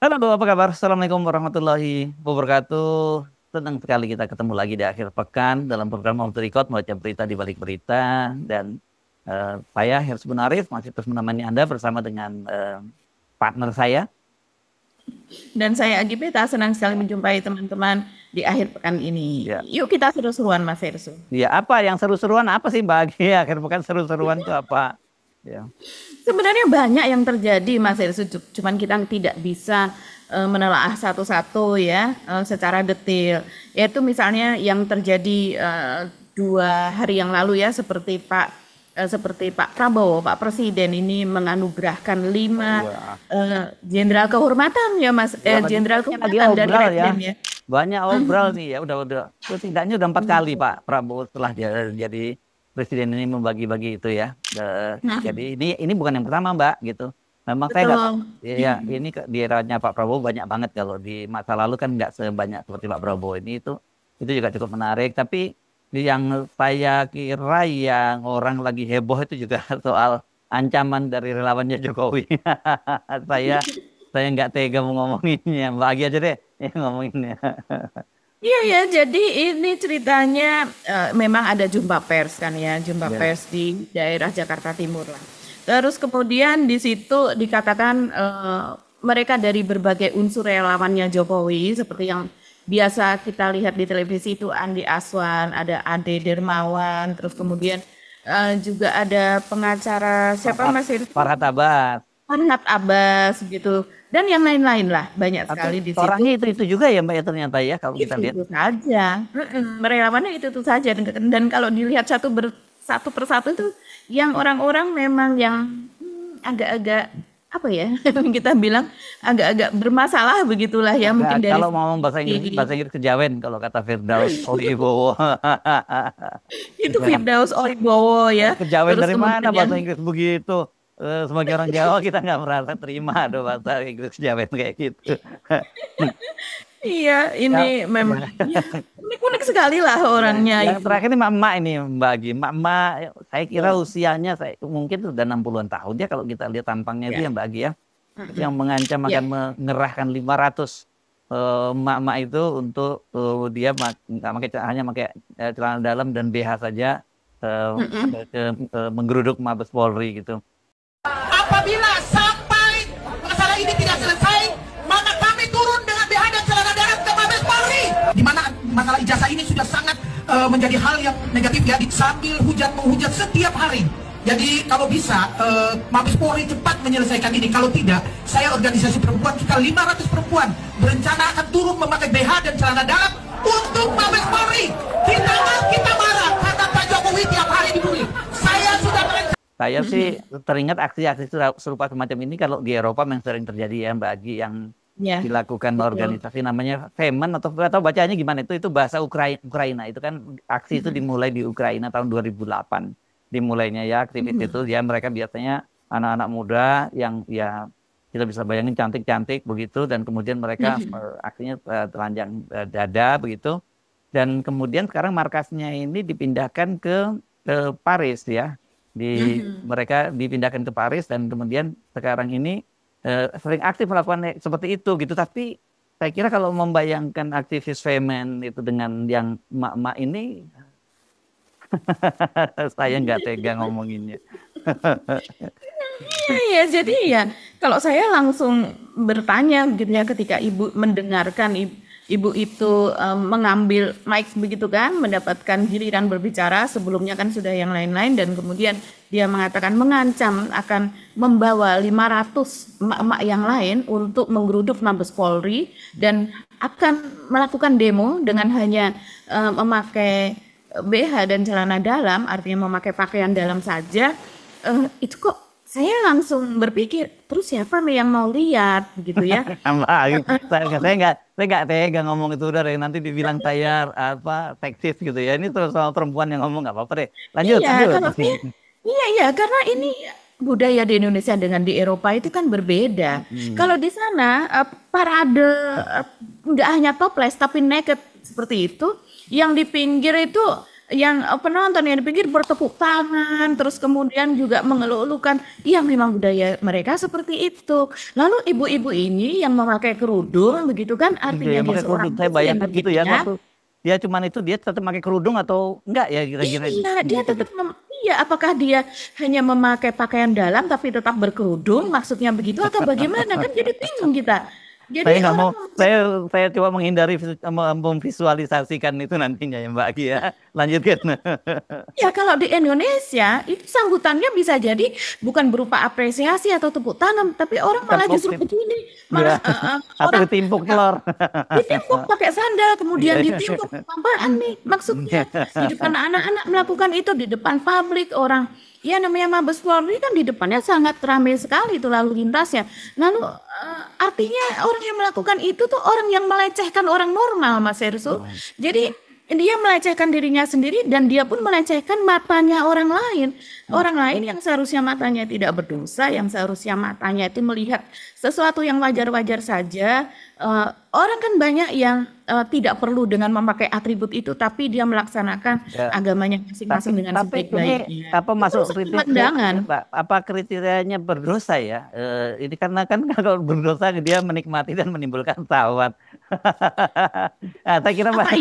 Halo, apa kabar? Assalamualaikum warahmatullahi wabarakatuh. Senang sekali kita ketemu lagi di akhir pekan dalam program Off the Record, membaca berita di balik berita. Dan saya, Hersy Bunarif, masih terus menemani Anda bersama dengan partner saya. Dan saya Agi Beta senang sekali menjumpai teman-teman di akhir pekan ini. Ya, Yuk kita seru-seruan Mas Hersu. ya apa yang seru-seruan? Apa sih bagi akhir pekan seru-seruan itu apa? Ya, Sebenarnya banyak yang terjadi Mas Hersu, cuman kita tidak bisa menelaah satu-satu ya secara detail. Yaitu misalnya yang terjadi 2 hari yang lalu ya seperti Pak Prabowo, Pak Presiden ini menganugerahkan 5 wah, jenderal kehormatan ya Mas, ya jenderal lagi kehormatan dari obral ya. Letjen ya. Banyak obral nih ya, udah setidaknya udah 4 kali Pak Prabowo setelah dia jadi presiden ini membagi-bagi itu ya. Nah, Jadi ini bukan yang pertama Mbak gitu. Memang saya nggak, betul. ya ini di eranya Pak Prabowo banyak banget, kalau di masa lalu kan nggak sebanyak seperti Pak Prabowo ini. Itu juga cukup menarik. Tapi yang saya kira yang orang lagi heboh itu juga soal ancaman dari relawannya Jokowi. Saya saya nggak tega mau ngomonginnya. Mbak Agi aja deh yang ngomonginnya. Iya ya, jadi ini ceritanya memang ada jumpa pers kan ya, jumpa Ya. pers di daerah Jakarta Timur lah. Terus kemudian di situ dikatakan mereka dari berbagai unsur relawannya Jokowi seperti yang biasa kita lihat di televisi itu Andi Aswan, ada Ade Dermawan, terus kemudian juga ada pengacara siapa Farhad, Mas Irfan? Farhad Abbas. Farhad Abbas gitu. Dan yang lain-lain lah, banyak Tapi sekali di situ. orangnya itu juga ya Mbak ya, ternyata ya kalau kita lihat. Itu saja. Relawannya itu saja. Dan kalau dilihat satu persatu itu yang orang-orang memang yang agak-agak apa ya kita bilang agak-agak bermasalah begitulah ya Nah, mungkin dari kalau mau ngomong bahasa Inggris kejawen kalau kata Firdaus Olibowo. itu Firdaus Oribowo ya. Kejawen Terus dari mana kemudian bahasa Inggris begitu? Sebagai orang Jawa kita nggak merasa terima ada bahasa Inggris kejawen kayak gitu. iya ini Ya, memang ya, unik-unik sekali lah ya, orangnya yang itu. terakhir ini Mak ini Mbak Agi. Mak, saya kira usianya saya mungkin sudah 60-an tahun ya kalau kita lihat tampangnya itu Ya. ya Mbak Agi ya. Itu yang mengancam Ya. akan mengerahkan 500 emak-emak itu untuk dia nggak pakai hanya pakai celana dalam dan BH saja eh, menggeruduk Mabes Polri gitu. Apabila sampai masalah ini tidak selesai, maka kami turun dengan BH dan celana dalam ke Mabes Polri. Di mana masalah ijazah ini sudah sangat menjadi hal yang negatif ya, sambil hujan menghujat setiap hari. Jadi kalau bisa Mabes Polri cepat menyelesaikan ini. Kalau tidak, saya organisasi perempuan, kita 500 perempuan berencana akan turun memakai BH dan celana dalam untuk Mabes Polri. Kita marah karena Pak Jokowi tiap hari dibully. Saya sudah merencanakan. Saya sih teringat aksi-aksi serupa semacam ini kalau di Eropa memang sering terjadi ya Mbak Agi, yang Ya, dilakukan betul. organisasi namanya Femen atau bacanya gimana, itu bahasa Ukraina itu kan, aksi itu dimulai di Ukraina tahun 2008 dimulainya ya, aktivis itu ya, mereka biasanya anak-anak muda yang ya kita bisa bayangin cantik-cantik begitu, dan kemudian mereka aksinya telanjang dada begitu, dan kemudian sekarang markasnya ini dipindahkan ke Paris ya, mereka dipindahkan ke Paris, dan kemudian sekarang ini sering aktif melakukan seperti itu gitu. Tapi saya kira kalau membayangkan aktivis Femen itu dengan yang emak-emak ini, saya nggak tega ngomonginnya. Iya, iya. Jadi ya, kalau saya langsung bertanya gitu ya ketika ibu mendengarkan ibu itu mengambil mic begitu kan, mendapatkan giliran berbicara, sebelumnya kan sudah yang lain-lain dan kemudian dia mengatakan mengancam akan membawa 500 emak-emak yang lain untuk menggeruduk Mabes Polri dan akan melakukan demo dengan hanya memakai BH dan celana dalam, artinya memakai pakaian dalam saja. Itu kok saya langsung berpikir, terus siapa nih yang mau lihat gitu ya? Mbak, saya nggak tega ngomong itu, udah deh nanti dibilang saya apa seksis gitu ya. Ini terus sama perempuan yang ngomong, nggak apa-apa deh. Lanjut, Iya, lanjut. kalau saya, iya iya, karena ini budaya di Indonesia dengan di Eropa itu kan berbeda. Hmm. Kalau di sana parade nggak hanya toples tapi naked seperti itu, yang di pinggir itu penonton yang dipikir bertepuk tangan, terus kemudian juga mengeluh-elukan, iya memang budaya mereka seperti itu. Lalu ibu-ibu ini yang memakai kerudung begitu kan, artinya Dia dia pakai seorang kerudung. Saya muslim bayangkan gitu begitu ya. ya. Waktu dia cuman itu, dia tetap pakai kerudung atau enggak ya kira-kira? Iya, dia tetap iya, apakah dia hanya memakai pakaian dalam tapi tetap berkerudung, maksudnya begitu atau bagaimana? Kan jadi bingung kita. Saya Jadi nggak mau, orang saya coba menghindari memvisualisasikan itu nantinya ya Mbak Aki ya. Lanjutkan. ya kalau di Indonesia itu sambutannya bisa jadi bukan berupa apresiasi atau tepuk tangan, tapi orang malah justru begini, malah Ya. Atau orang ditimpuk telur. ditimpuk pakai sandal, kemudian Iya. ditimpuk apaan nih maksudnya di depan anak-anak melakukan itu di depan publik orang. Ya namanya Mabes Polri kan di depannya sangat ramai sekali itu lalu lintasnya. Lalu artinya orang yang melakukan itu tuh orang yang melecehkan orang normal, Mas Hersul. Jadi dia melecehkan dirinya sendiri dan dia pun melecehkan matanya orang lain. Orang lain yang seharusnya matanya tidak berdosa, yang seharusnya matanya itu melihat sesuatu yang wajar-wajar saja. Orang kan banyak yang tidak perlu dengan memakai atribut itu, tapi dia melaksanakan Ya. agamanya masing-masing dengan Tapi ini sebaik-baiknya. apa Itu masuk urusan kriteria pandangan. Pak? Apa kriterianya berdosa ya? Ini karena kan kalau berdosa dia menikmati dan menimbulkan syahwat. Nah, saya kira Pak. Apa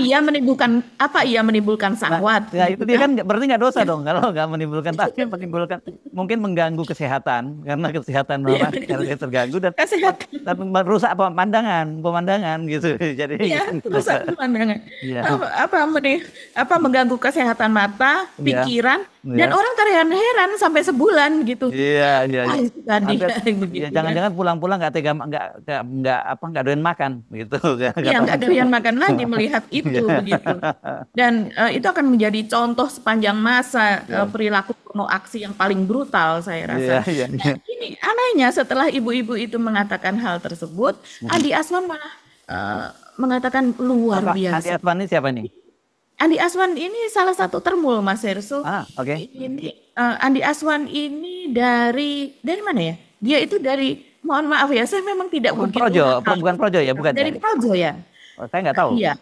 ia menimbulkan syahwat? Ya itu gitu dia kan? kan berarti nggak dosa dong kalau nggak menimbulkan takdir, menimbulkan mungkin mengganggu kesehatan karena kesehatan orang karena dia terganggu dan Kesehatan. merusak pemandangan gitu. Jadi Iya, rusak pemandangan. Iya. Apa mengganggu kesehatan mata, Iya. pikiran, dan Iya. orang terheran-heran sampai sebulan gitu. Iya, iya, Ah, iya. itu tadi Sampai- begitu ya, kan. jangan-jangan pulang-pulang nggak tega, nggak doyan makan gitu. Iya, nggak doyan makan lagi melihat itu Iya. begitu. Dan itu akan menjadi contoh sepanjang masa perilaku porno aksi yang paling brutal saya rasa. Iya, iya, Nah, iya. ini anehnya setelah ibu-ibu itu mengatakan hal tersebut, Andi Aswan malah mengatakan luar Apa, Andi biasa. Asman ini siapa nih? Andi Aswan ini salah satu termul, Mas Hersul. Oke. Ini Andi Aswan ini dari mana ya? Dia itu dari, mohon maaf ya, saya memang tidak Bukan begitu Projo, hafal. bukan Projo ya, bukan Dari ya? Projo ya. Oh, saya nggak tahu. Iya.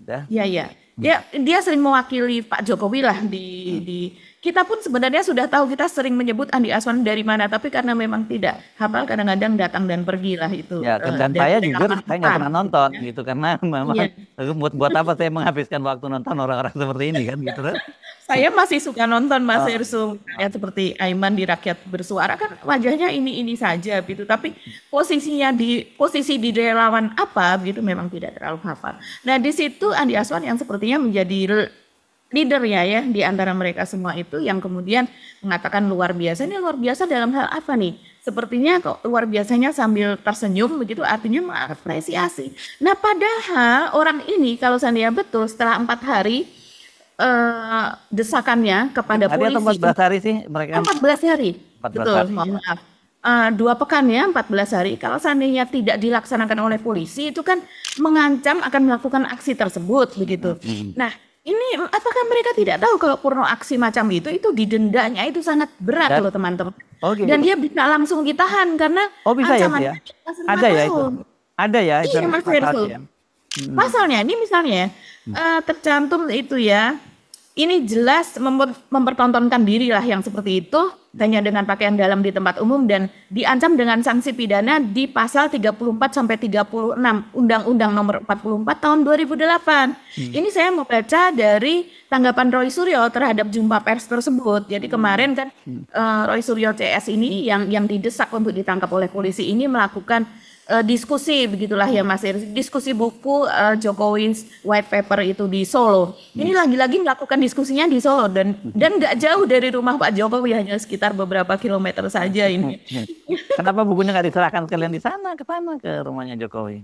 Udah. Iya, iya. Dia sering mewakili Pak Jokowi lah di kita pun sebenarnya sudah tahu, kita sering menyebut Andi Aswan dari mana, tapi karena memang tidak hafal kadang-kadang datang dan pergi lah itu. Ya, dan dari saya jujur pengalaman saya nggak kita. pernah nonton gitu karena memang Iya. buat apa saya menghabiskan waktu nonton orang-orang seperti ini kan gitu. Saya masih suka nonton Mas Hersul, ya seperti Aiman di Rakyat Bersuara kan wajahnya ini saja gitu, tapi posisi di relawan apa gitu memang tidak terlalu hafal. Nah di situ Andi Aswan yang sepertinya menjadi leader ya di antara mereka semua itu yang kemudian mengatakan luar biasa. Ini luar biasa dalam hal apa nih? Sepertinya kok luar biasanya sambil tersenyum begitu, artinya mengapresiasi. Nah padahal orang ini kalau seandainya betul setelah 4 hari desakannya kepada Ada atau polisi 14 hari sih mereka? 14 hari. 14 Betul, hari. mohon maaf. 2 pekan ya, 14 hari. Kalau seandainya tidak dilaksanakan oleh polisi itu kan mengancam akan melakukan aksi tersebut begitu. Nah, ini apakah mereka tidak tahu kalau porno aksi macam itu didendanya itu sangat berat Dan- loh teman-teman. Oh, gitu. Dan dia bisa langsung ditahan karena Oh bisa ya, Bu, ancamannya ya? di atas 5 Ada ya itu? tahun. Ada ya itu? Iya, Mas pasal Hersul. ya? Pasalnya ini misalnya tercantum itu ya, ini jelas mempertontonkan diri lah yang seperti itu hanya dengan pakaian dalam di tempat umum dan diancam dengan sanksi pidana di pasal 34 sampai 36 Undang-Undang Nomor 44 tahun 2008. Ini saya mau baca dari tanggapan Roy Suryo terhadap jumpa pers tersebut. Jadi kemarin kan Roy Suryo CS ini yang didesak untuk ditangkap oleh polisi ini melakukan diskusi begitulah ya Mas Iris, diskusi buku Jokowi's White Paper itu di Solo. Ini lagi-lagi melakukan diskusinya di Solo dan nggak jauh dari rumah Pak Jokowi, hanya sekitar beberapa kilometer saja ini. Kenapa bukunya nggak diserahkan sekalian di sana ke rumahnya Jokowi?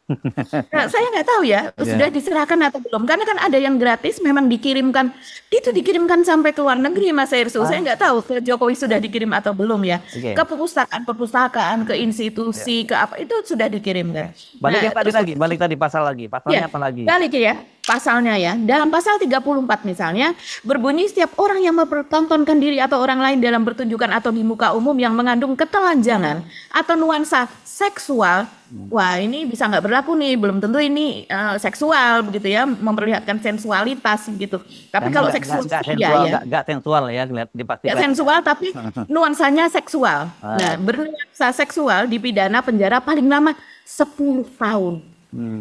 Nah, saya nggak tahu ya sudah diserahkan atau belum, karena kan ada yang gratis memang dikirimkan, itu dikirimkan sampai ke luar negeri Mas Hersul. Saya nggak tahu ke Jokowi sudah dikirim atau belum ya. Oke. Ke perpustakaan, ke institusi, ke apa itu sudah dikirimkan. Balik Nah, yang tadi terus- lagi, balik tadi pasal lagi. Pasalnya Ya, apa lagi? balik ya. pasalnya ya. Dalam pasal 34 misalnya berbunyi setiap orang yang mempertontonkan diri atau orang lain dalam pertunjukan atau di muka umum yang mengandung ketelanjangan atau nuansa seksual. Wah, ini bisa nggak berlaku nih, belum tentu ini seksual begitu ya, memperlihatkan sensualitas gitu. Tapi kalau seksual ya, nggak sensual ya, dipastikan. Nggak sensual tapi nuansanya seksual. Nah, bernuansa seksual dipidana penjara paling lama 10 tahun.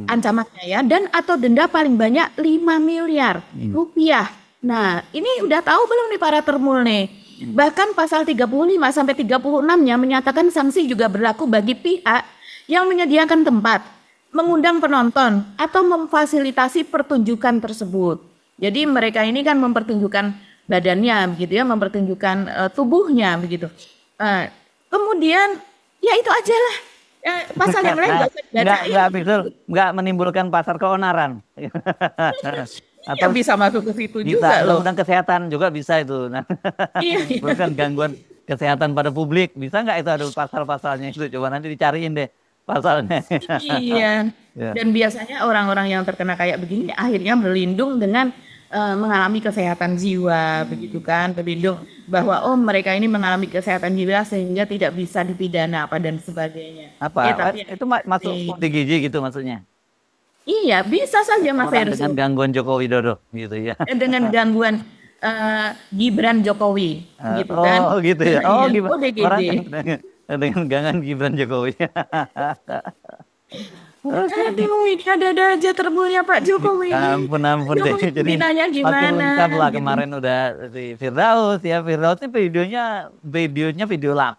Ancamannya ya, dan atau denda paling banyak 5 miliar rupiah. Nah, ini udah tahu belum nih para termul nih? Bahkan pasal 35 sampai 36-nya menyatakan sanksi juga berlaku bagi pihak yang menyediakan tempat, mengundang penonton, atau memfasilitasi pertunjukan tersebut. Jadi mereka ini kan mempertunjukkan badannya, begitu ya, mempertunjukkan tubuhnya, begitu. Kemudian, ya itu aja lah. Pasal yang lain nggak menimbulkan pasar keonaran. Atau ya bisa masuk ke situ bisa, juga loh. Undang kesehatan juga bisa itu. Nah, bukan gangguan kesehatan pada publik. Bisa nggak itu ada pasal-pasalnya itu? Coba nanti dicariin deh pasalnya. Iya. Dan biasanya orang-orang yang terkena kayak begini akhirnya berlindung dengan mengalami kesehatan jiwa, begitu kan, berlindung bahwa mereka ini mengalami kesehatan jiwa sehingga tidak bisa dipidana apa dan sebagainya. Apa? Tapi itu masuk OTGJ gitu maksudnya? Iya, bisa saja Mas Heru. Dengan gangguan Joko Widodo gitu ya. Dengan gangguan Gibran Jokowi gitu kan. Oh gitu ya. Oh gimana? OTGJ. Dengan gangguan Gibran Jokowi. Aduh, ini ada aja termulnya Pak Jokowi. Ampun deh. Jadi gimana? lengkap lah kemarin udah di Firdaus ya. Firdaus ini videonya video lama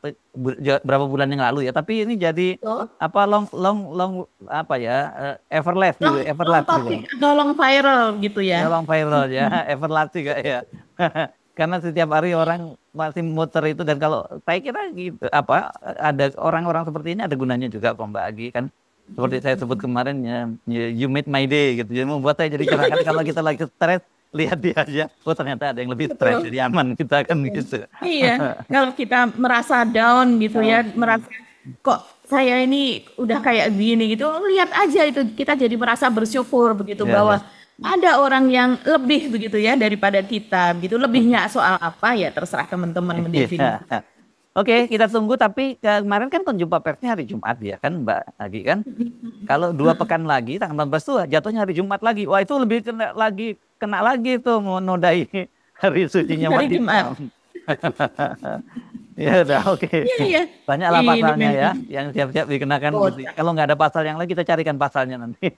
berapa bulan yang lalu ya. Tapi ini jadi apa long apa ya everlast gitu, everlast gitu. Long viral gitu ya. Long viral ya, everlast juga ya. Karena setiap hari orang masih muter itu, dan kalau saya kira gitu apa ada orang-orang seperti ini ada gunanya juga membagi kan. Seperti saya sebut kemarin ya, you made my day gitu. Jadi membuat saya jadi cerahkan kalau kita lagi stres, lihat dia aja. Oh ternyata ada yang lebih stres, jadi aman kita kan gitu. Iya, kalau kita merasa down gitu ya, merasa kok saya ini udah kayak gini gitu, lihat aja itu kita jadi merasa bersyukur begitu bahwa ada orang yang lebih begitu ya daripada kita begitu. Lebihnya soal apa ya terserah teman-teman mendefinisikan. Oke, kita tunggu. Tapi kemarin kan jumpa persnya hari Jumat ya kan Mbak Agi kan. Kalau 2 pekan lagi tanggal 14 tuh jatuhnya hari Jumat lagi. Wah itu lebih kena lagi tuh mau nodai hari sucinya hari Jumat. Ya udah oke. Iya. Banyaklah pasalnya ya yang siap-siap dikenakan. Kalau nggak ada pasal yang lain kita carikan pasalnya nanti.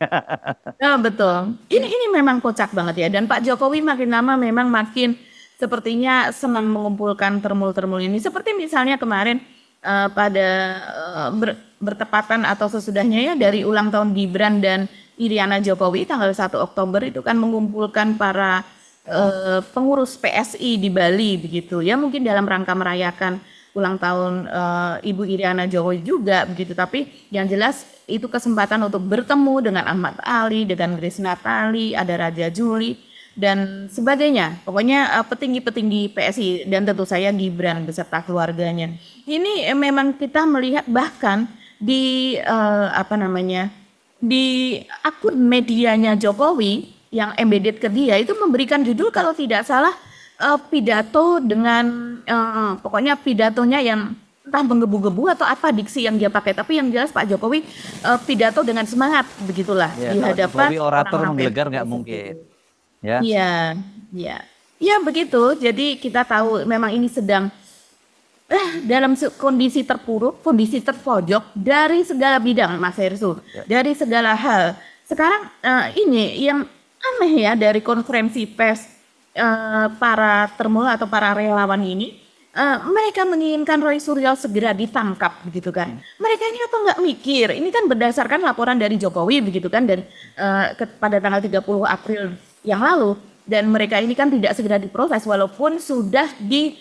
Betul. Ini memang kocak banget ya, dan Pak Jokowi makin lama memang makin sepertinya senang mengumpulkan termul-termul ini. Seperti misalnya kemarin pada bertepatan atau sesudahnya ya dari ulang tahun Gibran dan Iriana Jokowi tanggal 1 Oktober itu kan mengumpulkan para pengurus PSI di Bali begitu ya, mungkin dalam rangka merayakan ulang tahun Ibu Iriana Jokowi juga begitu. Tapi yang jelas itu kesempatan untuk bertemu dengan Ahmad Ali, dengan Grace Natali, ada Raja Juli dan sebagainya. Pokoknya petinggi-petinggi PSI dan tentu saya Gibran beserta keluarganya. Ini memang kita melihat bahkan di di akun medianya Jokowi yang embedded ke dia itu memberikan judul kalau tidak salah pidato dengan pokoknya pidatonya yang entah menggebu-gebu atau apa diksi yang dia pakai, tapi yang jelas Pak Jokowi pidato dengan semangat begitulah di hadapan orator menggelegar nggak mungkin. Ya begitu. Jadi kita tahu memang ini sedang dalam kondisi terpuruk, kondisi terpojok dari segala bidang, Mas Hersu, dari segala hal. Sekarang ini yang aneh ya dari konferensi pers para termul atau para relawan ini, mereka menginginkan Roy Suryo segera ditangkap begitu kan. Mereka ini apa nggak mikir? Ini kan berdasarkan laporan dari Jokowi begitu kan, dan pada tanggal 30 April yang lalu, dan mereka ini kan tidak segera diproses walaupun sudah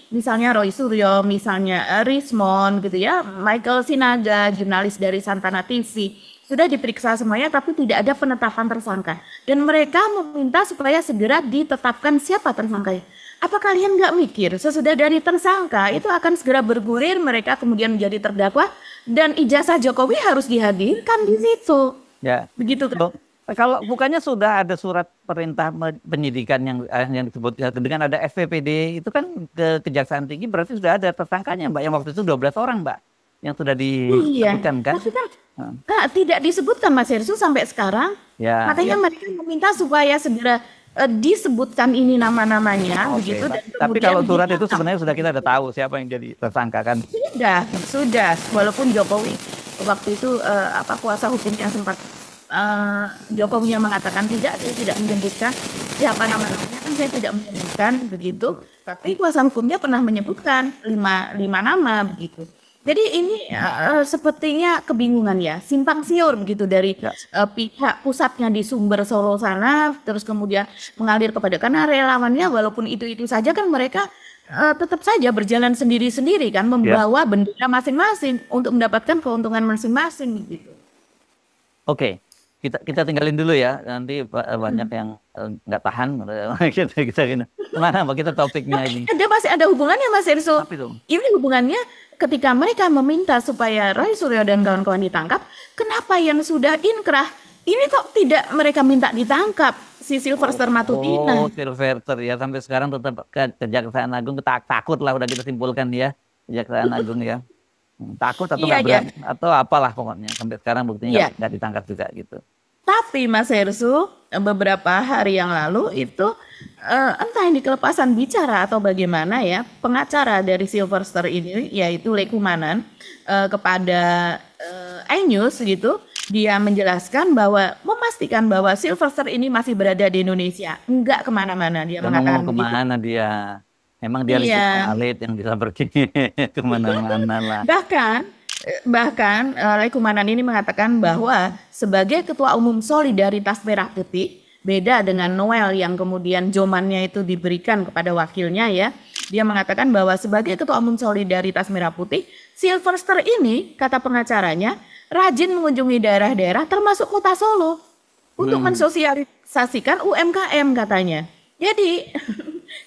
misalnya Roy Suryo, misalnya Rismond gitu ya, Michael Sinaga, jurnalis dari Santana TV sudah diperiksa semuanya tapi tidak ada penetapan tersangka, dan mereka meminta supaya segera ditetapkan siapa tersangkanya. Apa kalian nggak mikir sesudah dari tersangka itu akan segera bergulir, mereka kemudian menjadi terdakwa dan ijazah Jokowi harus dihadirkan di situ. Ya. Begitu kan? Kalau bukannya sudah ada surat perintah penyidikan yang disebut dengan ada SPPD itu kan ke Kejaksaan Tinggi, berarti sudah ada tersangkanya Mbak, yang waktu itu 12 orang Mbak yang sudah Iya, disebutkan kan? tapi kan tidak disebutkan Mas Hersu sampai sekarang. Ya, Makanya ya. mereka meminta supaya segera disebutkan ini nama-namanya Oke, begitu, dan tapi kemudian kalau surat itu ditangkap. sebenarnya sudah kita ada tahu siapa yang jadi tersangka kan? Sudah. Walaupun Jokowi waktu itu kuasa hukumnya sempat Jokowi yang mengatakan tidak, saya tidak menyebutkan siapa namanya, kan saya tidak menyebutkan begitu. Tapi kuasa hukumnya pernah menyebutkan lima nama begitu. Jadi ini sepertinya kebingungan ya, simpang siur begitu dari Ya. Pihak pusatnya di Sumber Solo sana, terus kemudian mengalir kepada, karena relawannya walaupun itu saja kan mereka tetap saja berjalan sendiri-sendiri kan, membawa bendera masing-masing untuk mendapatkan keuntungan masing-masing gitu. Oke, kita tinggalin dulu ya, nanti banyak yang nggak tahan. kita gini. Kemana Mbak, kita topiknya ini? Masih ada hubungannya Mas Erso. Apa itu? Ini hubungannya ketika mereka meminta supaya Roy Suryo dan kawan-kawan ditangkap, kenapa yang sudah inkrah ini kok tidak mereka minta ditangkap si Sylvester Matutina? Oh, Sylvester ya, sampai sekarang tetap Kejaksaan Agung takut lah, udah kita simpulkan ya, Kejaksaan Agung ya. Takut atau nggak berani atau apalah pokoknya, sampai sekarang buktinya nggak ditangkap juga gitu. Tapi Mas Hersu, beberapa hari yang lalu itu entah ini kelepasan bicara atau bagaimana ya, pengacara dari Sylvester ini yaitu Lekumanan kepada iNews gitu, dia menjelaskan bahwa memastikan bahwa Sylvester ini masih berada di Indonesia, enggak kemana-mana. Dia mengatakan mau kemana begitu. dia? Emang dia elit yang bisa pergi kemana-mana lah. Bahkan Lekumanan ini mengatakan bahwa sebagai Ketua Umum Solidaritas Merah Putih, beda dengan Noel yang kemudian jomannya itu diberikan kepada wakilnya ya. Dia mengatakan bahwa sebagai Ketua Umum Solidaritas Merah Putih, Sylvester ini, kata pengacaranya, rajin mengunjungi daerah-daerah termasuk kota Solo untuk mensosialisasikan UMKM katanya. Jadi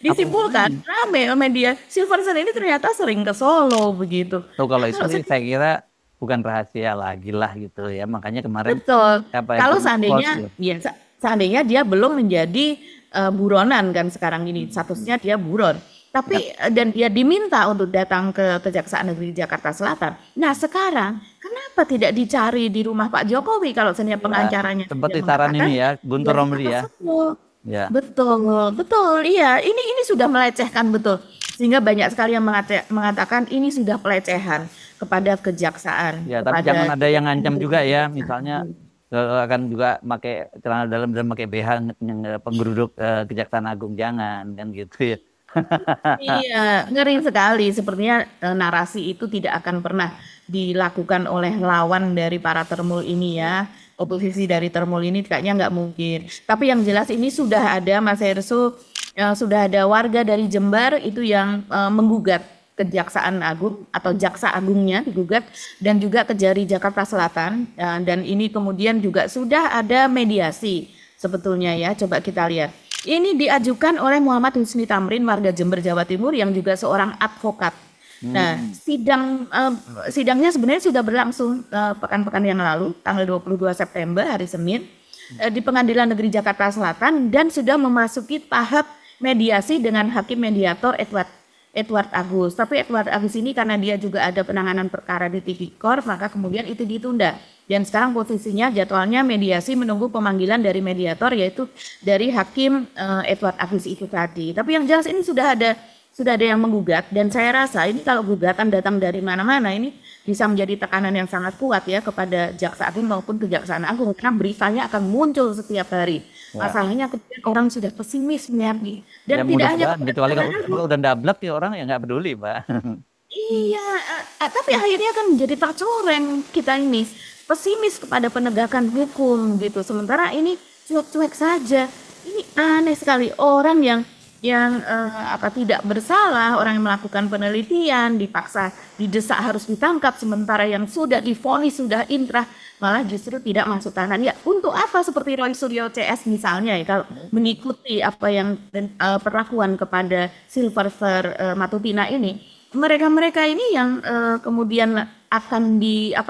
disimpulkan rame media Sylvester ini ternyata sering ke Solo begitu. Tuh, kalau itu sih saya kira bukan rahasia lagi lah gitu ya. Makanya kemarin betul. Kalau seandainya dia belum menjadi buronan kan sekarang ini, statusnya dia buron. Tapi dan dia diminta untuk datang ke Kejaksaan Negeri Jakarta Selatan. Nah sekarang kenapa tidak dicari di rumah Pak Jokowi kalau sebenarnya pengacaranya seperti saran ini ya, Guntur Romli ya. Ya. Betul, iya. Ini sudah melecehkan betul, sehingga banyak sekali yang mengatakan ini sudah pelecehan kepada kejaksaan. Ya, tapi jangan ada yang ngancam juga ya, misalnya akan juga pakai celana dalam dan pakai BH yang penggeruduk Kejaksaan Agung, jangan kan gitu ya. Iya, ngeri sekali. Sepertinya narasi itu tidak akan pernah dilakukan oleh lawan dari para termul ini ya. Oposisi dari termul ini kayaknya nggak mungkin. Tapi yang jelas ini sudah ada Mas Hersu, sudah ada warga dari Jember itu yang menggugat Kejaksaan Agung atau Jaksa Agungnya digugat, dan juga Kejari Jakarta Selatan, dan ini kemudian juga sudah ada mediasi sebetulnya ya. Coba kita lihat. Ini diajukan oleh Muhammad Husni Tamrin, warga Jember, Jawa Timur, yang juga seorang advokat. Nah, sidangnya sebenarnya sudah berlangsung pekan-pekan yang lalu, tanggal 22 September, hari Senin, di Pengadilan Negeri Jakarta Selatan, dan sudah memasuki tahap mediasi dengan Hakim Mediator Edward Agus. Tapi Edward Agus ini karena dia juga ada penanganan perkara di Tipikor, maka kemudian itu ditunda. Dan sekarang posisinya jadwalnya mediasi menunggu pemanggilan dari mediator, yaitu dari Hakim Edward Agus itu tadi. Tapi yang jelas ini sudah ada yang menggugat, dan saya rasa ini kalau gugatan datang dari mana-mana ini bisa menjadi tekanan yang sangat kuat ya kepada Jaksa Agung maupun Kejaksaan Agung, karena beritanya akan muncul setiap hari. Masalahnya kemudian orang sudah pesimis melihat, dan tidak hanya kecuali kalau udah dablek ya orang ya nggak peduli, Mbak. Iya, tapi akhirnya kan menjadi tercoreng kita ini pesimis kepada penegakan hukum gitu. Sementara ini cuek-cuek saja. Ini aneh sekali, orang yang tidak bersalah, orang yang melakukan penelitian dipaksa didesak harus ditangkap, sementara yang sudah divonis sudah inkrah malah justru tidak masuk tahanan. Ya untuk apa? Seperti Roy Suryo CS misalnya ya, kalau mengikuti apa yang perlakuan kepada Sylvester Matutina ini, mereka-mereka ini yang kemudian akan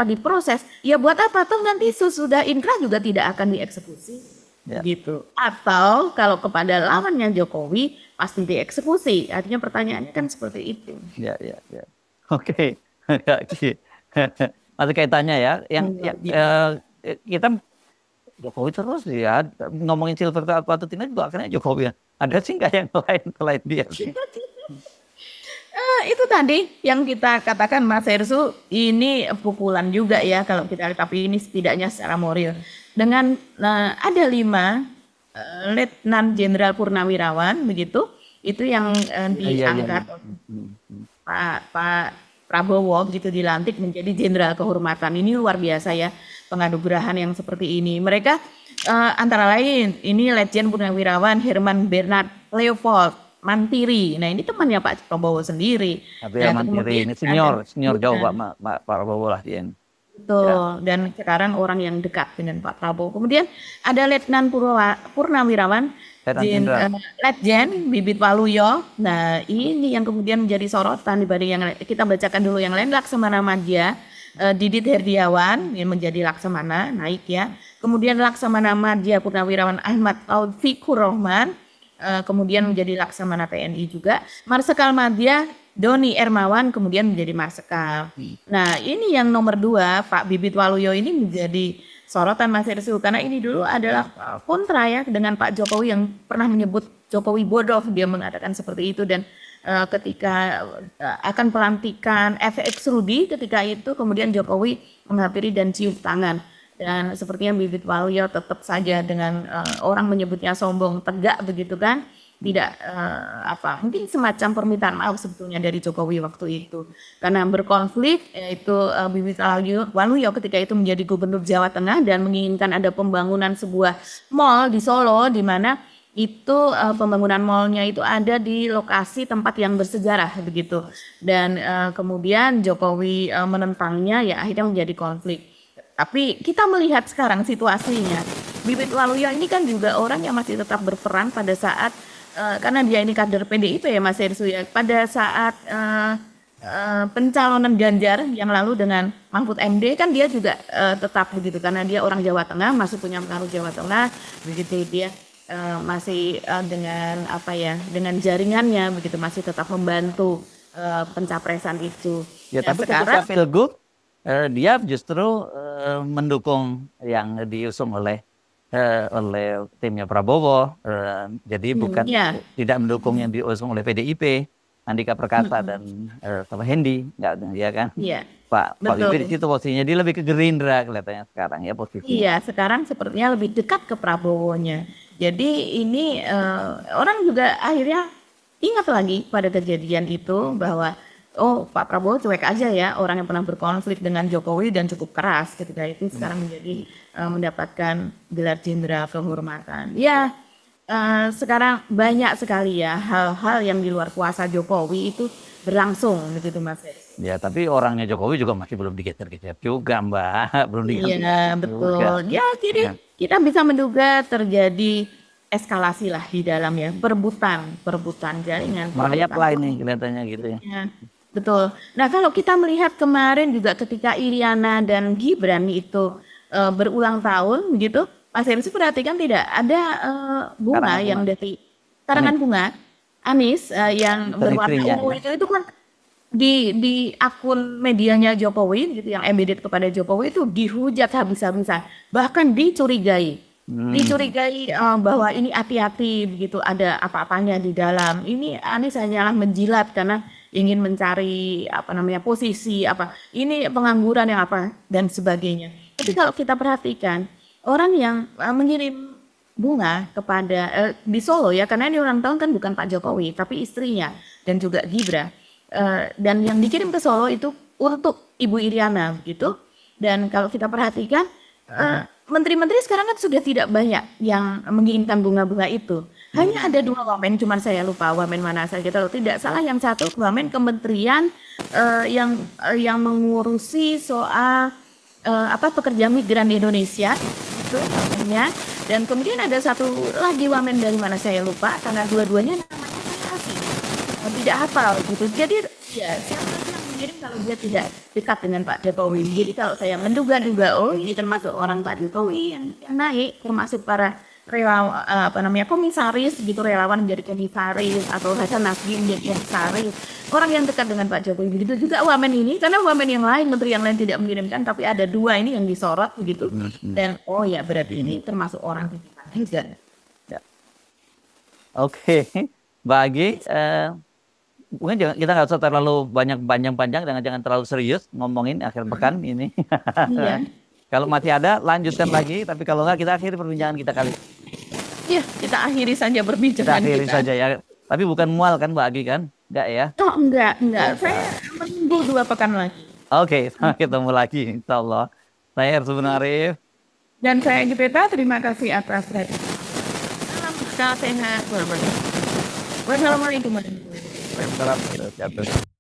diproses, ya buat apa? Toh nanti sesudah inkrah juga tidak akan dieksekusi, Ya. gitu. Atau kalau kepada lawannya Jokowi pasti dieksekusi. Artinya pertanyaannya kan seperti itu. Ya, ya, ya. Oke. Oke. Masih kaitannya ya. Kita Jokowi terus ya ngomongin silver atau tidak juga akhirnya Jokowi. Ada sih nggak yang lain selain dia? Itu tadi yang kita katakan Mas Hersu, ini pukulan juga ya kalau kita lihat, tapi ini setidaknya secara moral. Dengan ada 5 Letnan Jenderal Purnawirawan begitu, itu yang diangkat Pak Prabowo begitu dilantik menjadi Jenderal Kehormatan. Ini luar biasa ya, penganugerahan yang seperti ini. Mereka antara lain ini Letjen Purnawirawan Herman Bernard Leopold Mantiri. Nah ini temannya Pak Prabowo sendiri. Tapi ya Mantiri ini senior jauh Pak Prabowo lah dia. Betul. Dan sekarang orang yang dekat dengan Pak Prabowo. Kemudian ada Letnan Purnawirawan Letjen Bibit Waluyo. Nah ini yang kemudian menjadi sorotan dibanding yang kita bacakan dulu yang lain. Laksamana Madya Didit Herdiawan yang menjadi Laksamana naik ya. Kemudian Laksamana Madya Purnawirawan Ahmad Taufikur Rahman kemudian menjadi Laksamana TNI juga. Marsikal Madya Doni Ermawan kemudian menjadi Marsikal. Nah ini yang nomor 2 Pak Bibit Waluyo ini menjadi sorotan Mas Hersu, karena ini dulu adalah kontra ya dengan Pak Jokowi yang pernah menyebut Jokowi bodoh, dia mengatakan seperti itu. Dan ketika akan pelantikan FX Rudi ketika itu kemudian Jokowi menghampiri dan cium tangan. Dan sepertinya Bibit Waluyo tetap saja dengan orang menyebutnya sombong, tegak begitu kan, tidak mungkin semacam permintaan maaf sebetulnya dari Jokowi waktu itu karena berkonflik, yaitu Bibit Waluyo ketika itu menjadi Gubernur Jawa Tengah dan menginginkan ada pembangunan sebuah mall di Solo, di mana itu pembangunan mallnya itu ada di lokasi tempat yang bersejarah begitu. Dan kemudian Jokowi menentangnya, ya akhirnya menjadi konflik. Tapi kita melihat sekarang situasinya, Bibit Waluyo ini kan juga orang yang masih tetap berperan pada saat karena dia ini kader PDIP ya Mas Hersu ya, pada saat pencalonan Ganjar yang lalu dengan Mahfud MD kan dia juga tetap begitu, karena dia orang Jawa Tengah, masih punya pengaruh Jawa Tengah begitu, dia masih dengan jaringannya begitu masih tetap membantu pencapresan itu. Ya, tapi sekarang Pilgub dia justru mendukung yang diusung oleh timnya Prabowo, jadi bukan tidak mendukung yang diusung oleh PDIP, Andika Perkasa dan Hendi, enggak ya kan? Iya. Pak Bibit itu posisinya dia lebih ke Gerindra kelihatannya sekarang ya posisinya. Iya, sekarang sepertinya lebih dekat ke Prabowo-nya. Jadi ini orang juga akhirnya ingat lagi pada kejadian itu bahwa Pak Prabowo cuek aja ya, orang yang pernah berkonflik dengan Jokowi dan cukup keras ketika itu sekarang menjadi mendapatkan gelar Jenderal Kehormatan. Ya, sekarang banyak sekali ya hal-hal yang di luar kuasa Jokowi itu berlangsung gitu Mas. Ya, tapi orangnya Jokowi juga masih belum digeser-geser juga Mbak, belum digeser. Iya, betul. Ya, jadi kita bisa menduga terjadi eskalasi lah di dalam ya, perebutan jaringan. Merayap lah ini kelihatannya gitu ya. Ya. Betul. Nah kalau kita melihat kemarin juga ketika Iriana dan Gibran itu berulang tahun begitu, Mas Hersu perhatikan tidak ada bunga yang dari karangan bunga Anies yang berwarna ungu itu kan di akun medianya Jokowi gitu yang embedded kepada Jokowi itu dihujat habis-habisan, bahkan dicurigai bahwa ini hati-hati begitu, ada apa-apanya di dalam. Ini Anies hanyalah menjilat karena ingin mencari posisi ini pengangguran yang dan sebagainya. Tapi kalau kita perhatikan orang yang mengirim bunga kepada di Solo ya, karena ini ulang tahun kan bukan Pak Jokowi tapi istrinya dan juga Gibran, dan yang dikirim ke Solo itu untuk Ibu Iriana gitu. Dan kalau kita perhatikan menteri-menteri sekarang kan sudah tidak banyak yang menginginkan bunga-bunga itu. Hanya ada 2 wamen, cuman saya lupa wamen mana saja. Kalau tidak salah yang satu wamen kementerian yang mengurusi soal pekerja migran Indonesia itu namanya. Dan kemudian ada satu lagi wamen dari mana saya lupa, karena dua-duanya namanya saya tidak hafal gitu. Jadi Ya, siapa sih yang mengirim kalau dia tidak dekat dengan Pak Jokowi? Jadi kalau saya menduga-duga, oh ini termasuk orang Pak Jokowi yang naik, termasuk para relawan, komisaris gitu, relawan menjadi komisaris atau Hasan Nasbi menjadi komisaris. Orang yang dekat dengan Pak Jokowi. Begitu juga wamen ini, karena wamen yang lain, menteri yang lain tidak mengirimkan, tapi ada dua ini yang disorot begitu. Dan oh ya berarti ini termasuk orang juga. Oke, Mbak Agi, mungkin kita nggak usah terlalu banyak panjang-panjang, jangan terlalu serius ngomongin akhir pekan ini. Iya. Kalau masih ada, lanjutkan lagi. Tapi kalau nggak, kita akhiri perbincangan kita kali. Ya, kita akhiri saja Kita perbincangan akhiri kita. saja ya. Tapi bukan mual kan Mbak Agi kan? Enggak ya? Oh, enggak. Saya menunggu 2 pekan lagi. Oke, sampai ketemu lagi insya Allah. Saya Ersu Arif. Dan saya Gipeta, terima kasih atas perhatian. Salam sehat. Wassalamualaikum warahmatullahi wabarakatuh. Assalamualaikum warahmatullahi wabarakatuh.